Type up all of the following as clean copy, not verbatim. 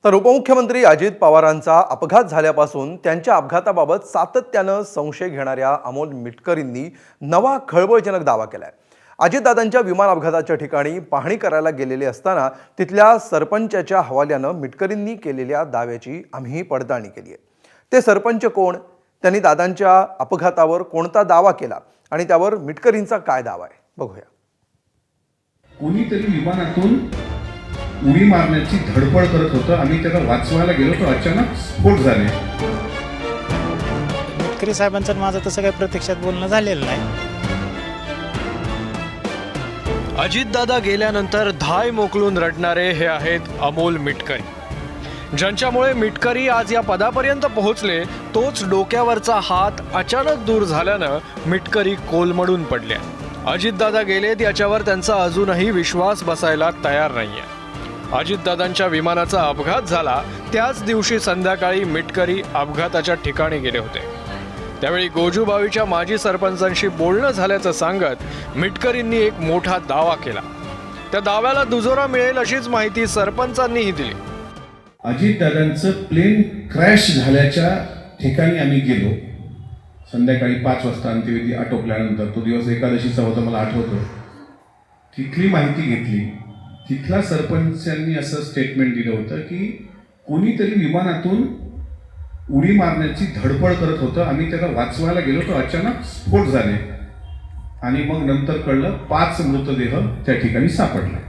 तर उपमुख्यमंत्री अजित पवारांचा अपघात झाल्यापासून त्यांच्या अपघाताबाबत सातत्यानं संशय घेणाऱ्या अमोल मिटकरींनी नवा खळबळजनक दावा केलाय। अजितदादांच्या विमान अपघाताच्या ठिकाणी पाहणी करायला गेलेले असताना तिथल्या सरपंचाच्या हवाल्यानं मिटकरींनी केलेल्या दाव्याची आम्ही पडताळणी केली आहे। ते सरपंच कोण, त्यांनी दादांच्या अपघातावर कोणता दावा केला आणि त्यावर मिटकरींचा काय दावा आहे बघूया। कोणीतरी विमानातून उडी मारण्याची धडपड करत होतं। आम्ही त्याला वाचवायला गेलो तर अचानक स्फोट झाले। मिटकरी साहेबांचं माझं तसं काही प्रत्यक्षात बोलणं झालेलं नाही। अजितदादा गेल्यानंतर धाय मोकलून रडणारे हे आहेत अमोल मिटकरी, ज्यांच्यामुळे मिटकरी आज या पदापर्यंत पोहोचले। तोच डोक्यावरचा हात अचानक दूर झाल्यानं मिटकरी कोलमडून पडले। अजितदादा गेलेत याच्यावर त्यांचा अजूनही विश्वास बसायला तयार नाहीये। अजितदादांच्या विमानाचा अपघात झाला त्याच दिवशी संध्याकाळी मिटकरी अपघाताच्या ठिकाणी गेले होते। त्यावेळी गोजूबावीच्या माजी सरपंचांशी बोलणं झाल्याचं सांगत मिटकरींनी एक मोठा दावा केला। त्या दाव्याला दुजोरा मिळेल अशीच माहिती सरपंचांनीही दिली। अजितदादांचं प्लेन क्रॅश झाल्याच्या ठिकाणी आम्ही गेलो। संध्याकाळी 5 वाजता अंत्यविधी आटोपल्यानंतर, तो दिवस एकादशीचा होता मला आठवतं, तिथली माहिती घेतली। तिथल्या सरपंचांनी असं स्टेटमेंट दिलं होतं की कोणीतरी विमानातून उडी मारण्याची धडपड करत होतं। आम्ही त्याला वाचवायला गेलो तर अचानक स्फोट झाले आणि मग नंतर कळलं 5 मृतदेह त्या ठिकाणी सापडले।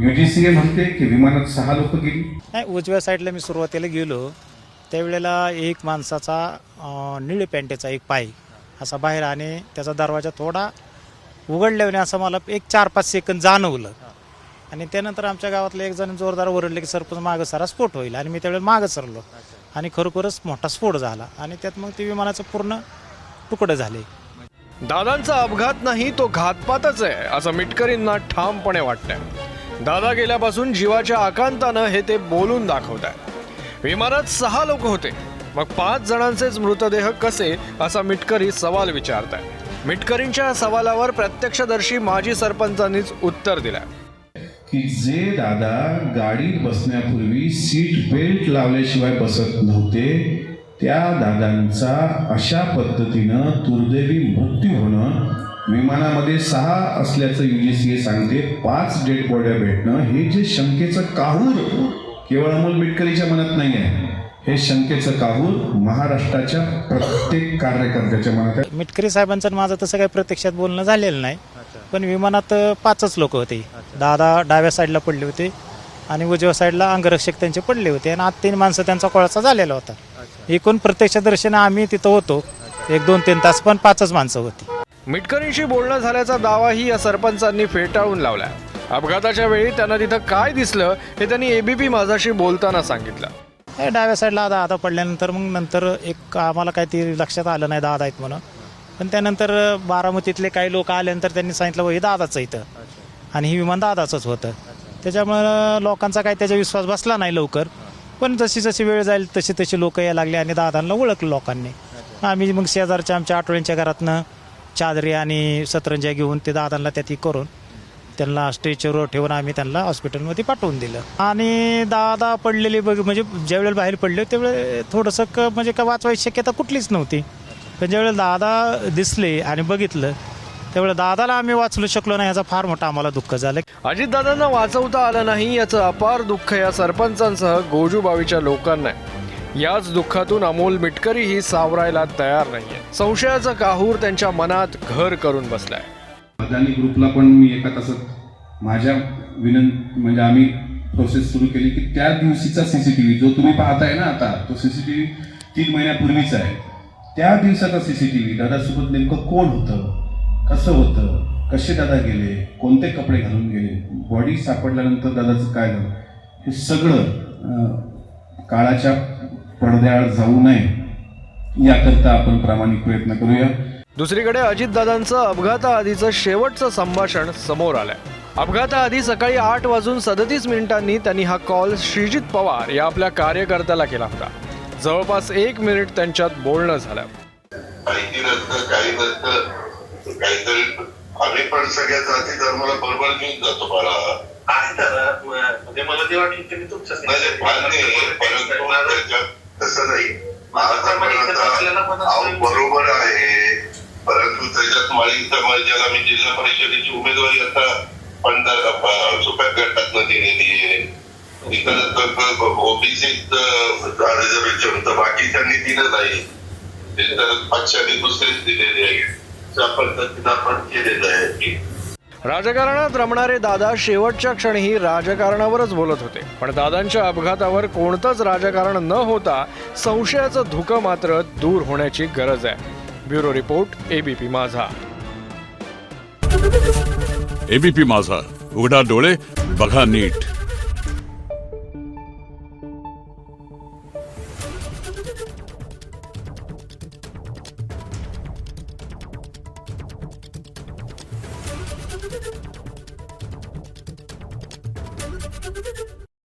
UGCA म्हणते की विमानात 6 लोक गेली। नाही, उजव्या साईडला मी सुरुवातीला गेलो त्यावेळेला एक माणसाचा निळे पॅन्टेचा एक पाय असा बाहेर आणि त्याचा दरवाजा थोडा उघडल्याने असं मला एक 4-5 सेकंद जाणवलं आणि त्यानंतर आमच्या गावातले एक जण जोरदार ओरडले की सरपंच मागं सारा स्फोट होईल आणि मी त्यावेळेला मागं सरलो आणि खरोखरच मोठा स्फोट झाला आणि त्यात मग ते विमानाचं पूर्ण तुकडे झाले। दादांचा अपघात नाही, तो घातपातच आहे असं मिटकरींना ठामपणे वाटतंय। दादा गेल्यापासून जीवाच्या आकांतानं हे ते बोलून दाखवत आहेत। विमानात 6 लोक होते, मग 5 जणांचेच मृतदेह कसे असा मिटकरी सवाल विचारताय। मिटकरींच्या सवालावर प्रत्यक्षदर्शी माजी सरपंचांनीच उत्तर दिलंय की जे दादा गाडीत बसण्यापूर्वी सीट बेल्ट लावल्याशिवाय बसत नव्हते, त्या दादांचा अशा पद्धतीनं दुर्दैवी मृत्यू होणं, विमानामध्ये 6 असल्याचं UGCA सांगते, 5 डेड बॉड्या भेटणं, हे जे शंकेचं काहूर केवळ अमोल मिटकरीच्या मनात नाही आहे, हे शंकेचं काहूर महाराष्ट्राच्या प्रत्येक कार्यकर्त्याच्या मनात आहे। मिटकरी साहेबांचं माझं तसं काही प्रत्यक्षात बोलणं झालेलं नाही, पण विमानात 5च लोक होते। दादा डाव्या साईडला पडले होते आणि उजव्या साईडला अंगरक्षक त्यांचे पडले होते आणि आत 3 माणसं त्यांचा कोळसा झालेला होता। एकूण प्रत्यक्षदर्शीनं आम्ही तिथं होतो 1-2-3 तास, पण 5च माणसं होती। मिटकरींशी बोलणं झाल्याचा दावाही या सरपंचांनी फेटाळून लावलाय। अपघाताच्या वेळी त्यांना तिथं काय दिसलं हे त्यांनी ABP माझाशी बोलताना सांगितलं। डाव्या साईडला दादा पडल्यानंतर मग नंतर एक आम्हाला काही ते लक्षात आलं नाही दादा आहेत म्हणून, पण त्यानंतर बारामतीतले काही लोक आल्यानंतर त्यांनी सांगितलं हे दादाचं इथं आणि ही विमान दादाचंच होतं। त्याच्यामुळं लोकांचा काही त्याचा विश्वास बसला नाही लवकर, पण जशी जशी वेळ जाईल तशी तशी लोक यायला लागले आणि दादांना ओळखलं लोकांनी। आम्ही मग शेजारच्या आमच्या आठवड्यांच्या घरातनं चादरी आणि सतरंज्या घेऊन ते दादांना त्यात करून त्यांना स्ट्रेचरवर ठेवून आम्ही त्यांना हॉस्पिटलमध्ये पाठवून दिलं आणि दादा पडलेले म्हणजे ज्यावेळेला बाहेर पडले त्यावेळेला थोडंसं म्हणजे का वाचवायची शक्यता कुठलीच नव्हती, पण ज्यावेळेला दादा दिसले आणि बघितलं त्यावेळेला दादाला आम्ही वाचवू शकलो नाही, याचा फार मोठा आम्हाला दुःख झालं। अजितदादांना वाचवता आलं नाही याचं अपार दुःख या सरपंचांसह गोजूबावीच्या लोकांना आहे। याच दुःखातून अमोल मिटकरीही सावरायला तयार नाहीये। संशयाचा काहूर त्यांच्या मनात घर करून बसलाय। अदानी ग्रुपला पण मी एका तासात माझ्या म्हणजे आम्ही प्रोसेस सुरू केली की त्या दिवशीचा CCTV जो तुम्ही पाहताय ना आता, तो CCTV 3 महिन्यापूर्वीचा आहे। त्या दिवसाचा CCTV दादासोबत नेमकं कोण होतं, कसं होतं, कसे दादा गेले, कोणते कपडे घालून गेले, बॉडी सापडल्यानंतर दादाचं काय झालं, हे सगळं काळाच्या पडद्याआड जाऊ नये याकरता आपण प्रामाणिक प्रयत्न करूया। दुसरीकडे अजितदादांचं अपघाताआधीचं शेवटचं संभाषण समोर आलंय। अपघाताआधी सकाळी 8:37 त्यांनी हा कॉल श्रीजित पवार या आपल्या कार्यकर्त्याला केला होता। जवळपास 1 मिनिट त्यांच्यात बोलणं झालं। काहीतरी आम्ही पण सगळ्या जाती धर्माला बरोबर घेऊन जातो बाळा। आहे दादा म्हणजे मला जे वाटलं ते मी तुमच्याच नाही मान्य आहे, परंतु त्याच्यात तसं नाही. आज आपण आता बरोबर आहे, परंतु त्याच्यात माळी समाजाला मी जिल्हा परिषदेची उमेदवारी आता 15 सुप्या गटातनं दिलेली आहे. इतर ओबीसी रिझर्वेशन तर बाकीच्यांनी दिलं नाही, ते तर पक्षाने दुसरेच दिलेले आहे. त्या पद्धतीनं आपण केलेलं आहे. राजकारणात रमणारे दादा शेवटच्या क्षणीही राजकारणावरच बोलत होते, पण दादांच्या अपघातावर कोणतंच राजकारण न होता संशयाचं धुकं मात्र दूर होण्याची गरज आहे. ब्युरो रिपोर्ट, एबीपी माझा. एबीपी माझा, उघडा डोळे बघा नीट.